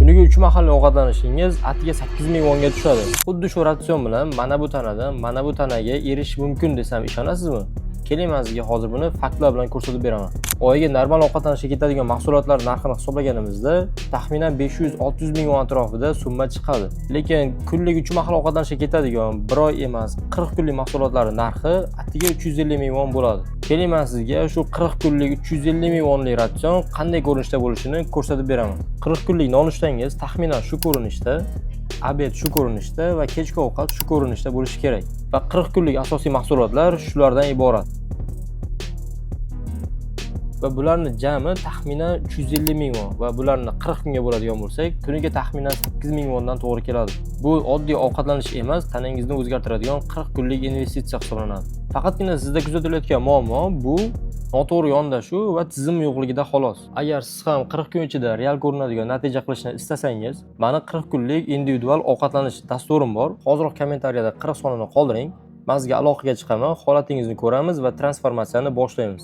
Kuniga 3 mahal ovqatlanishingiz atiga 8000 wonga tushadi. Xuddi shu ratsion bilan mana bu tanadan mana bu tanaga erishish mumkin desam ishonasizmi? Keling, men sizga hozir buni faktlar bilan ko'rsatib beraman. Oyiga normal ovqatlanishga ketadigan mahsulotlar narxini hisoblaganimizda taxminan 500-600 ming won atrofida summa chiqadi. Lekin kunlik 3 mahal ovqatlanishga ketadigan bir oy emas, 40 kunlik mahsulotlar narxi atiga 350 ming won bo'ladi. Keling, men sizga shu 40 kunlik 350 ming wonlik ratsion qanday ko'rinishda bo'lishini ko'rsatib beraman. 40 kunlik nonushtangiz taxminan shu ko'rinishda, obed shu ko'rinishda va kechki ovqat shu ko'rinishda bo'lishi kerak. Va 40 kunlik asosiy mahsulotlar shulardan iborat. Va bularni jami taxminan 350 ming won va bularni 40 kunga bo'ladigan bo'lsak, kuniga taxminan 8 ming wondan to'g'ri keladi. Bu oddiy ovqatlanish emas, tanangizni o'zgartiradigan 40 kunlik investitsiya hisoblanadi. Faqatgina sizda kuzatilayotgan muammo bu noto'g'ri yondashuv va tizim yo'qligida xolos. Agar siz ham 40 kun ichida real ko'rinadigan natija qilishni istasangiz, meni 40 kunlik individual ovqatlanish dasturim bor. Hozirroq kommentariyada 40 sonini qoldiring. Men sizga aloqaga chiqaman, holatingizni ko'ramiz va transformatsiyani boshlaymiz.